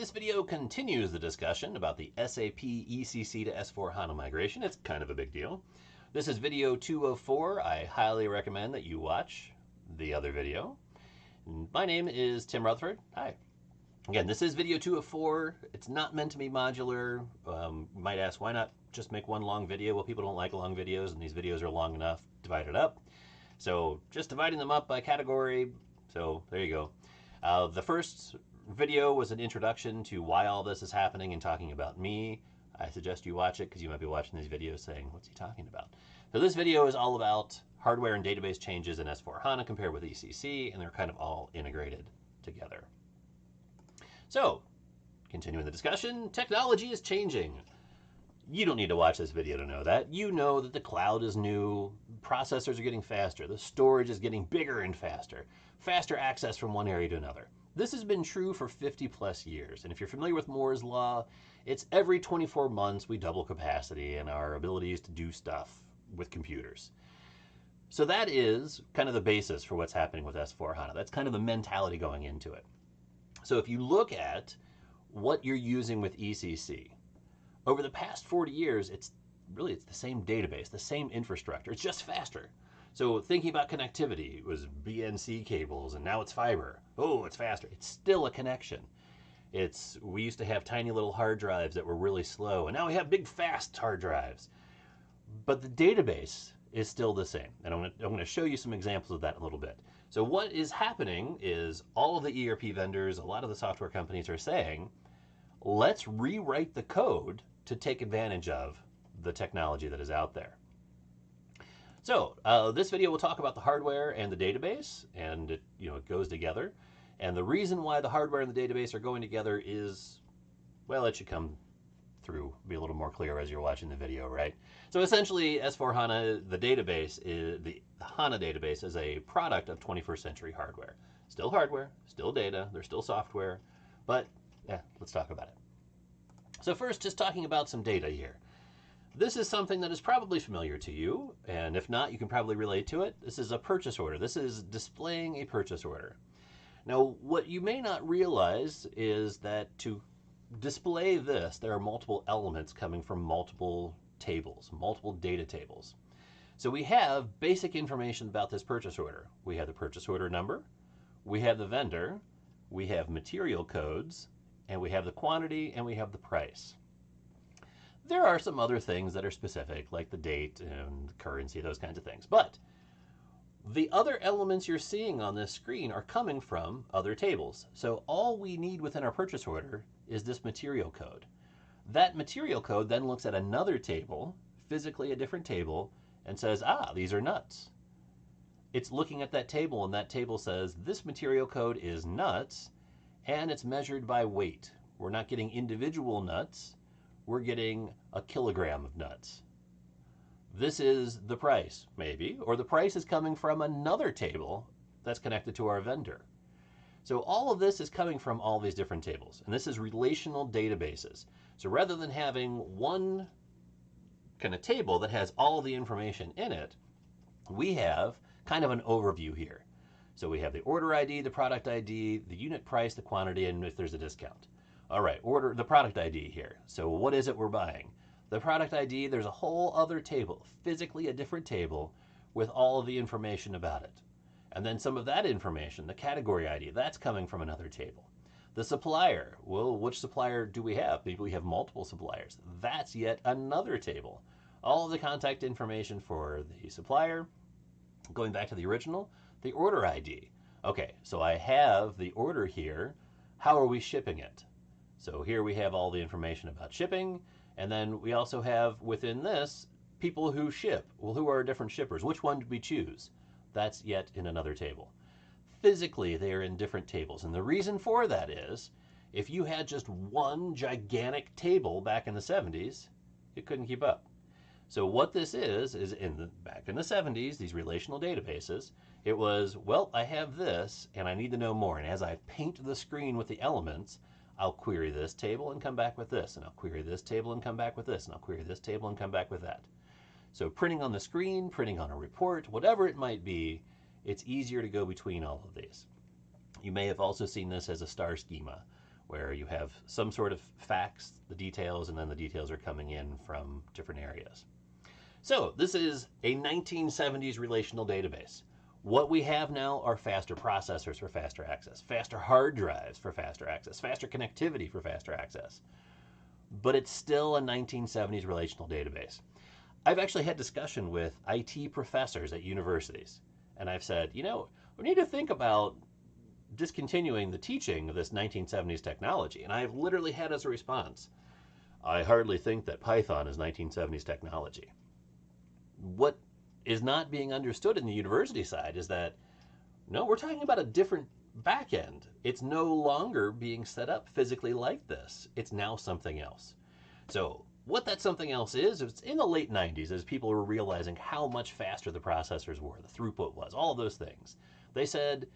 This video continues the discussion about the SAP ECC to S/4HANA migration. It's kind of a big deal. This is video 204. I highly recommend that you watch the other video. My name is Tim Rutherford. Hi. Again, this is video 204. It's not meant to be modular. You might ask, why not just make one long video? Well, people don't like long videos, and these videos are long enough. Divide it up. So just dividing them up by category. So there you go. The first video was an introduction to why all this is happening and talking about me. I suggest you watch it because you might be watching these videos saying, what's he talking about? So this video is all about hardware and database changes in S/4HANA compared with ECC, and they're kind of all integrated together. So, continuing the discussion, technology is changing. You don't need to watch this video to know that. You know that the cloud is new, processors are getting faster, the storage is getting bigger and faster, faster access from one area to another. This has been true for 50 plus years, and if you're familiar with Moore's Law, it's every 24 months we double capacity and our abilities to do stuff with computers. So that is kind of the basis for what's happening with S/4HANA. That's kind of the mentality going into it. So if you look at what you're using with ECC, over the past 40 years, it's the same database, the same infrastructure. It's just faster. So thinking about connectivity, it was BNC cables, and now it's fiber. Oh, it's faster. It's still a connection. We used to have tiny little hard drives that were really slow, and now we have big, fast hard drives. But the database is still the same, and I'm going to show you some examples of that in a little bit. So what is happening is all of the ERP vendors, a lot of the software companies are saying, let's rewrite the code to take advantage of the technology that is out there. So this video will talk about the hardware and the database, and it goes together. And the reason why the hardware and the database are going together is, well, it should come through, be a little more clear as you're watching the video, right? So essentially, S/4HANA, the database, the HANA database is a product of 21st century hardware. Still hardware, still data, there's still software, but yeah, let's talk about it. So first, just talking about some data here. This is something that is probably familiar to you, and if not, you can probably relate to it. This is a purchase order. This is displaying a purchase order. Now, what you may not realize is that to display this, there are multiple elements coming from multiple tables, multiple data tables. So we have basic information about this purchase order. We have the purchase order number, we have the vendor, we have material codes, and we have the quantity, and we have the price. There are some other things that are specific, like the date and currency, those kinds of things. But the other elements you're seeing on this screen are coming from other tables. So all we need within our purchase order is this material code. That material code then looks at another table, physically a different table, and says, these are nuts. It's looking at that table, and that table says, this material code is nuts, and it's measured by weight. We're not getting individual nuts. We're getting a kilogram of nuts. This is the price, maybe, or the price is coming from another table that's connected to our vendor. So all of this is coming from all these different tables, and this is relational databases. So rather than having one kind of table that has all the information in it, we have kind of an overview here. So we have the order ID, the product ID, the unit price, the quantity, and if there's a discount. All right, order the product ID here. So what is it we're buying? The product ID, there's a whole other table, physically a different table with all of the information about it. And then some of that information, the category ID, that's coming from another table. The supplier, well, which supplier do we have? Maybe we have multiple suppliers. That's yet another table. All of the contact information for the supplier, going back to the original, the order ID. Okay, so I have the order here. How are we shipping it? So here we have all the information about shipping, and then we also have within this people who ship. Well, who are different shippers? Which one did we choose? That's yet in another table. Physically, they are in different tables, and the reason for that is if you had just one gigantic table back in the 70s, it couldn't keep up. So what this is back in the 70s, these relational databases, it was, well, I have this, and I need to know more. And as I paint the screen with the elements, I'll query this table and come back with this, and I'll query this table and come back with this, and I'll query this table and come back with that. So printing on the screen, printing on a report, whatever it might be, it's easier to go between all of these. You may have also seen this as a star schema, where you have some sort of facts, the details, and then the details are coming in from different areas. So this is a 1970s relational database. What we have now are faster processors for faster access, faster hard drives for faster access, faster connectivity for faster access. But it's still a 1970s relational database. I've actually had discussion with IT professors at universities, and I've said, we need to think about discontinuing the teaching of this 1970s technology. And I've literally had as a response, I hardly think that Python is 1970s technology. What is not being understood in the university side is that, no, we're talking about a different back end. It's no longer being set up physically like this. It's now something else. So what that something else is, it's in the late 90s as people were realizing how much faster the processors were, the throughput was, all of those things. They said,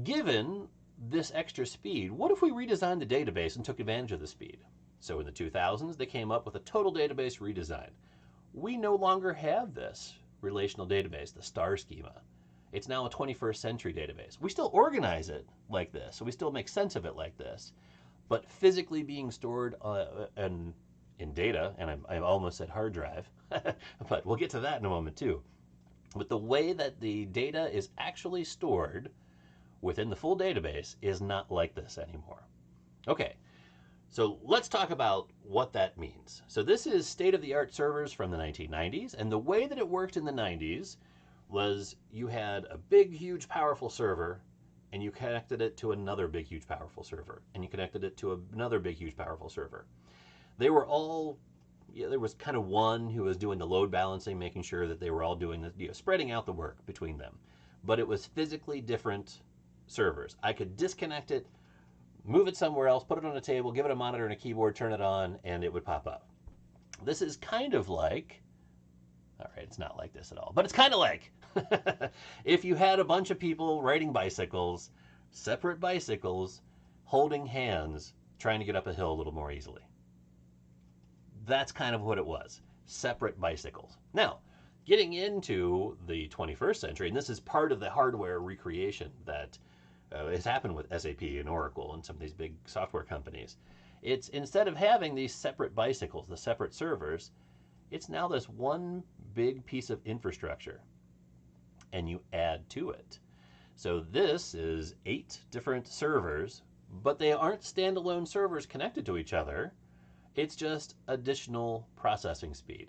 given this extra speed, what if we redesigned the database and took advantage of the speed? So in the 2000s, they came up with a total database redesign. We no longer have this relational database, the star schema. It's now a 21st century database. We still organize it like this, so we still make sense of it like this, but physically being stored in data, and I almost said hard drive, but we'll get to that in a moment too. But the way that the data is actually stored within the full database is not like this anymore. Okay, so let's talk about what that means. So this is state-of-the-art servers from the 1990s, and the way that it worked in the 90s was you had a big, huge, powerful server, and you connected it to another big, huge, powerful server, and you connected it to another big, huge, powerful server. They were all, there was kind of one who was doing the load balancing, making sure that they were all doing the, spreading out the work between them. But it was physically different servers. I could disconnect it, move it somewhere else, put it on a table, give it a monitor and a keyboard, turn it on, and it would pop up. This is kind of like, all right, it's not like this at all, but it's kind of like if you had a bunch of people riding bicycles, separate bicycles, holding hands, trying to get up a hill a little more easily. That's kind of what it was, separate bicycles. Now, getting into the 21st century, and this is part of the hardware recreation that has happened with SAP and Oracle and some of these big software companies. It's instead of having these separate bicycles, the separate servers, it's now this one big piece of infrastructure, and you add to it. So this is 8 different servers, but they aren't standalone servers connected to each other. It's just additional processing speed.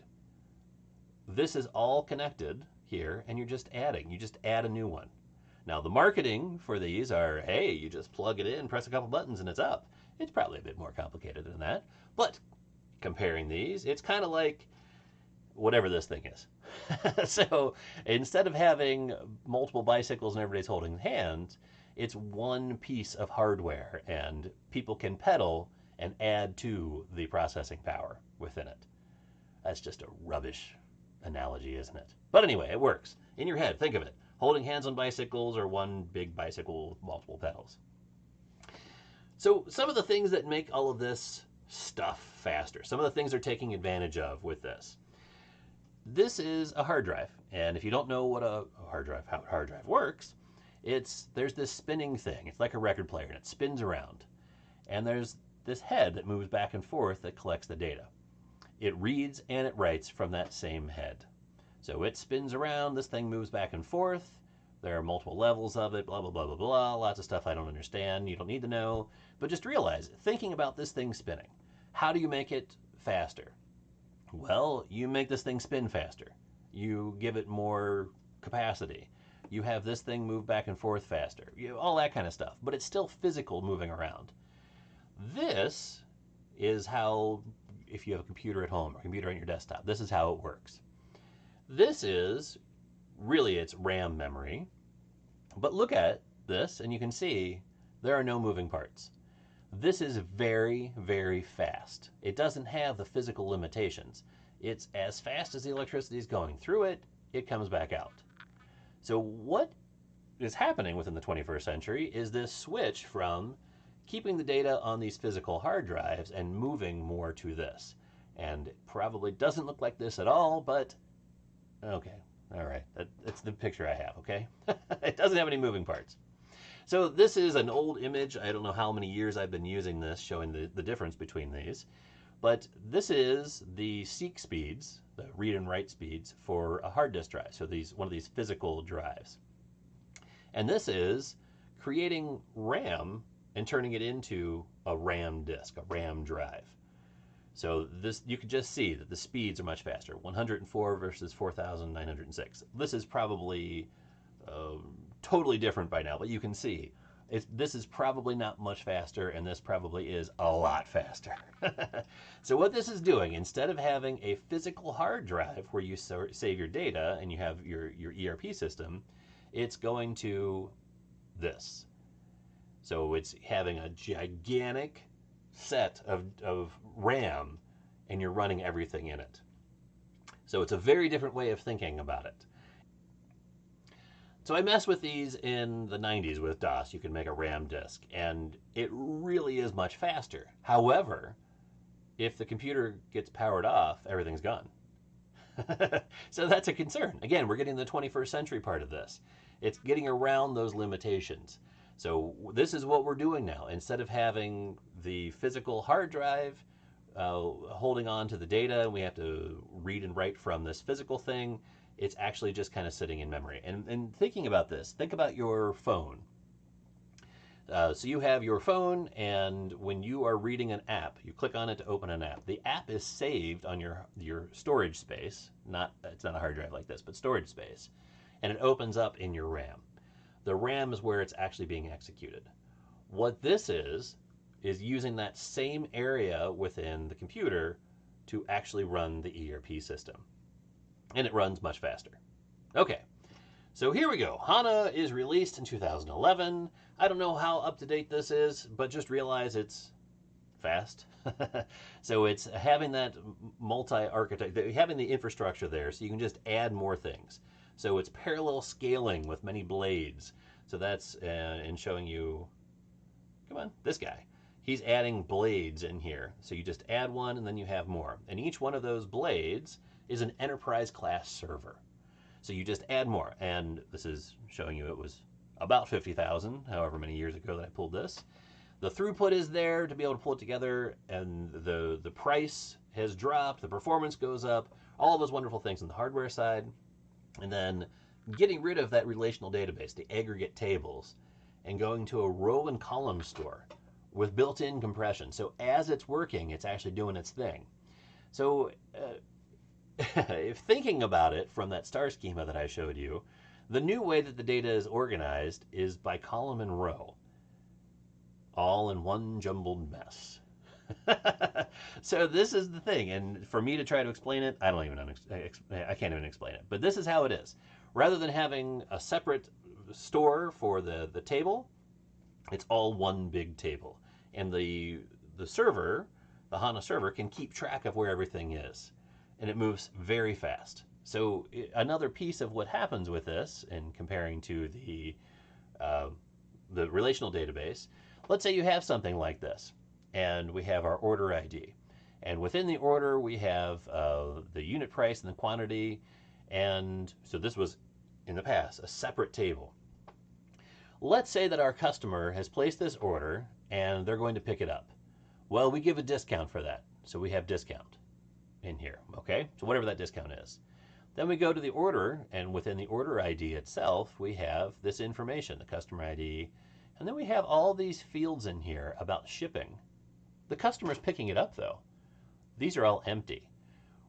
This is all connected here, and you're just adding. You just add a new one. Now, the marketing for these are, hey, you just plug it in, press a couple buttons, and it's up. It's probably a bit more complicated than that. But comparing these, it's kind of like whatever this thing is. So instead of having multiple bicycles and everybody's holding hands, it's one piece of hardware, and people can pedal and add to the processing power within it. That's just a rubbish analogy, isn't it? But anyway, it works. In your head, think of it. Holding hands on bicycles or one big bicycle with multiple pedals. So some of the things that make all of this stuff faster, some of the things they're taking advantage of with this. This is a hard drive, and if you don't know what a hard drive, how a hard drive works, there's this spinning thing. It's like a record player, and it spins around. And there's this head that moves back and forth that collects the data. It reads and it writes from that same head. So it spins around, this thing moves back and forth. There are multiple levels of it, blah, blah, blah, blah, blah. Lots of stuff I don't understand. You don't need to know. But just realize, thinking about this thing spinning, how do you make it faster? Well, you make this thing spin faster. You give it more capacity. You have this thing move back and forth faster. All that kind of stuff. But it's still physical moving around. This is how, if you have a computer at home or a computer on your desktop, this is how it works. This is, really it's RAM memory, but look at this and you can see there are no moving parts. This is very, very fast. It doesn't have the physical limitations. It's as fast as the electricity is going through it, it comes back out. So what is happening within the 21st century is this switch from keeping the data on these physical hard drives and moving more to this. And it probably doesn't look like this at all, but okay, all right, that's the picture I have, okay? It doesn't have any moving parts. So this is an old image. I don't know how many years I've been using this, showing the difference between these. But this is the seek speeds, the read and write speeds for a hard disk drive. So one of these physical drives. And this is creating RAM and turning it into a RAM disk, a RAM drive. So this, you can just see that the speeds are much faster. 104 versus 4,906. This is probably totally different by now, but you can see this is probably not much faster, and this probably is a lot faster. So what this is doing, instead of having a physical hard drive where you save your data and you have your ERP system, it's going to this. So it's having a gigantic set of RAM, and you're running everything in it. So it's a very different way of thinking about it. So I messed with these in the 90s with DOS. You can make a RAM disk, and it really is much faster. However, if the computer gets powered off, everything's gone. So that's a concern. Again, we're getting the 21st century part of this. It's getting around those limitations. So this is what we're doing now. Instead of having the physical hard drive holding on to the data, and we have to read and write from this physical thing, it's actually just kind of sitting in memory. And thinking about this, think about your phone. So you have your phone, and when you are reading an app, you click on it to open an app. The app is saved on your storage space. It's not a hard drive like this, but storage space. And it opens up in your RAM. The RAM is where it's actually being executed. What this is using that same area within the computer to actually run the ERP system. And it runs much faster. Okay, so here we go. HANA is released in 2011. I don't know how up to date this is, but just realize it's fast. So it's having that multi-architect, having the infrastructure there, so you can just add more things. So it's parallel scaling with many blades. So that's in showing you, come on, this guy. He's adding blades in here. So you just add one and then you have more. And each one of those blades is an enterprise class server. So you just add more. And this is showing you it was about 50,000, however many years ago that I pulled this. The throughput is there to be able to pull it together, and the price has dropped, the performance goes up, all those wonderful things on the hardware side. And then getting rid of that relational database, the aggregate tables, and going to a row and column store with built-in compression. So as it's working, it's actually doing its thing. So if thinking about it from that star schema that I showed you, the new way that the data is organized is by column and row, all in one jumbled mess. So this is the thing, and for me to try to explain it, I can't even explain it. But this is how it is. Rather than having a separate store for the table, it's all one big table, and the server, the HANA server, can keep track of where everything is, and it moves very fast. So another piece of what happens with this, in comparing to the relational database, let's say you have something like this, and we have our order ID. And within the order, we have the unit price and the quantity. And so this was, in the past, a separate table. Let's say that our customer has placed this order, and they're going to pick it up. Well, we give a discount for that. So we have discount in here, okay? So whatever that discount is. Then we go to the order, and within the order ID itself, we have this information, the customer ID. And then we have all these fields in here about shipping. The customer's picking it up, though. These are all empty.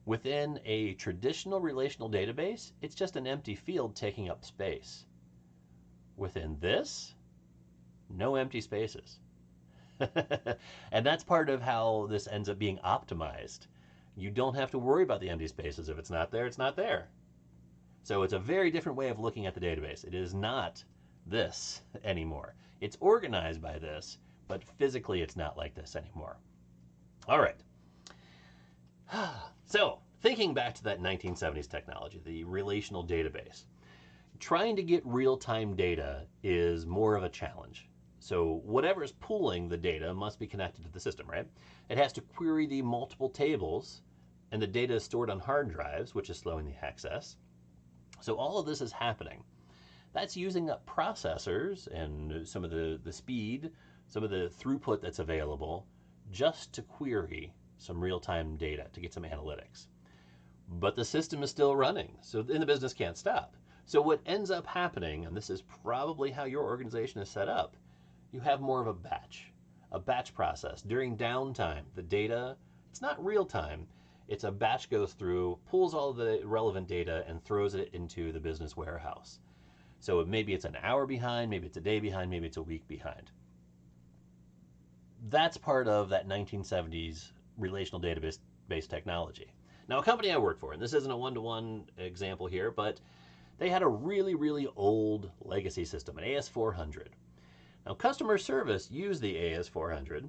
Within a traditional relational database, it's just an empty field taking up space. Within this, no empty spaces. And that's part of how this ends up being optimized. You don't have to worry about the empty spaces. If it's not there, it's not there. So it's a very different way of looking at the database. It is not this anymore. It's organized by this, but physically it's not like this anymore. All right. So thinking back to that 1970s technology, the relational database, trying to get real-time data is more of a challenge. So whatever's pulling the data must be connected to the system, right? It has to query the multiple tables, and the data is stored on hard drives, which is slowing the access. So all of this is happening. That's using up processors and some of the speed, some of the throughput that's available just to query some real-time data to get some analytics. But the system is still running, so then the business can't stop. So what ends up happening, and this is probably how your organization is set up, you have more of a batch process. During downtime, the data, it's not real time, it's a batch goes through, pulls all the relevant data and throws it into the business warehouse. So maybe it's an hour behind, maybe it's a day behind, maybe it's a week behind. That's part of that 1970s relational database technology. Now, a company I work for, and this isn't a one-to-one example here, but they had a really, really old legacy system, an AS400. Now, customer service used the AS400.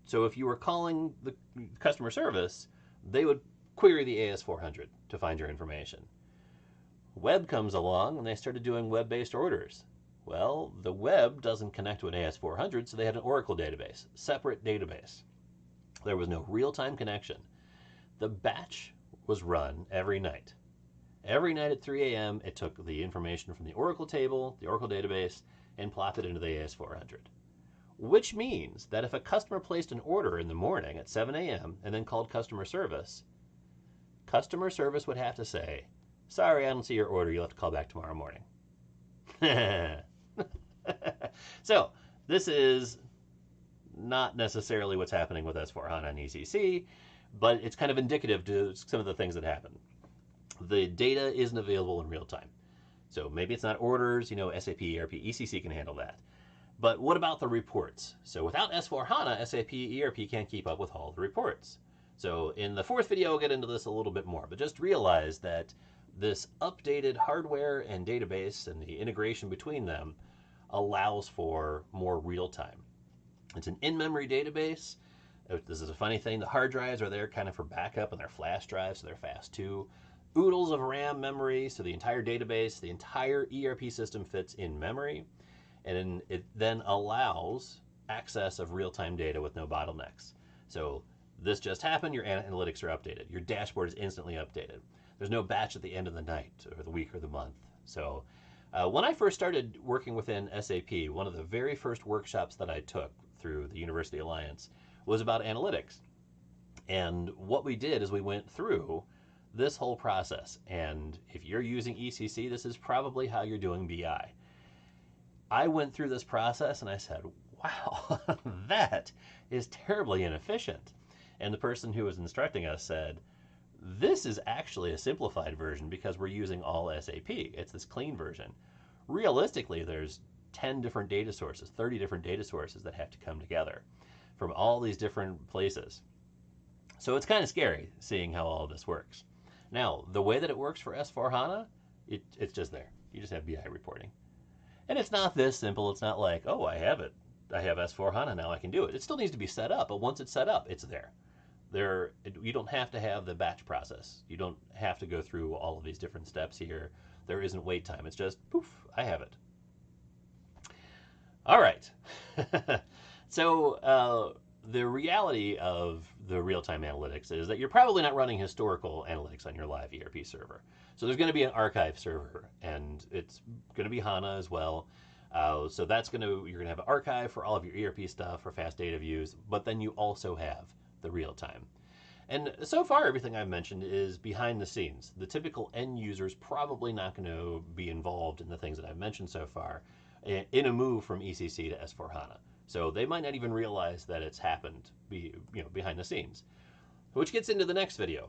So if you were calling the customer service, they would query the AS400 to find your information. Web comes along and they started doing web-based orders. Well, the web doesn't connect to an AS400, so they had an Oracle database, separate database. There was no real-time connection. The batch was run every night. Every night at 3 a.m., it took the information from the Oracle table, the Oracle database, and plopped it into the AS400. Which means that if a customer placed an order in the morning at 7 a.m. and then called customer service would have to say, sorry, I don't see your order, you'll have to call back tomorrow morning. So, this is not necessarily what's happening with S4HANA and ECC, but it's kind of indicative to some of the things that happen. The data isn't available in real time. So maybe it's not orders, SAP, ERP, ECC can handle that. But what about the reports? So without S4HANA, SAP, ERP can't keep up with all the reports. So in the fourth video, I'll get into this a little bit more, but just realize that this updated hardware and database and the integration between them allows for more real time. It's an in-memory database. This is a funny thing. The hard drives are there kind of for backup, and they're flash drives, so they're fast too. Oodles of RAM memory, so the entire database, the entire ERP system fits in memory, and it then allows access of real-time data with no bottlenecks. So this just happened, your analytics are updated. Your dashboard is instantly updated. There's no batch at the end of the night or the week or the month. So when I first started working within SAP, one of the very first workshops that I took through the University Alliance was about analytics. And what we did is we went through this whole process. And if you're using ECC, this is probably how you're doing BI. I went through this process and I said, wow, that is terribly inefficient. And the person who was instructing us said, this is actually a simplified version because we're using all SAP. It's this clean version. Realistically, there's 10 different data sources, 30 different data sources that have to come together from all these different places. So it's kind of scary seeing how all of this works. Now, the way that it works for S4HANA, it's just there. You just have BI reporting. And it's not this simple. It's not like, oh, I have it. I have S4HANA, now I can do it. It still needs to be set up, but once it's set up, it's there. You don't have to have the batch process. You don't have to go through all of these different steps here. There isn't wait time. It's just, poof, I have it. All right. So the reality of the real-time analytics is that you're probably not running historical analytics on your live ERP server. So there's going to be an archive server, and it's going to be HANA as well. So you're going to have an archive for all of your ERP stuff for fast data views, but then you also have the real time. And so far, everything I've mentioned is behind the scenes. The typical end user is probably not going to be involved in the things that I've mentioned so far in a move from ECC to S4HANA. So they might not even realize that it's happened behind the scenes. Which gets into the next video.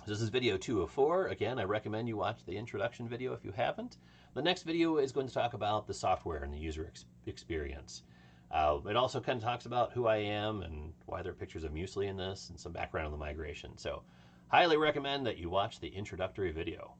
This is video 2 of 4. Again, I recommend you watch the introduction video if you haven't. The next video is going to talk about the software and the user experience. It also kind of talks about who I am and why there are pictures of muesli in this and some background on the migration. So highly recommend that you watch the introductory video.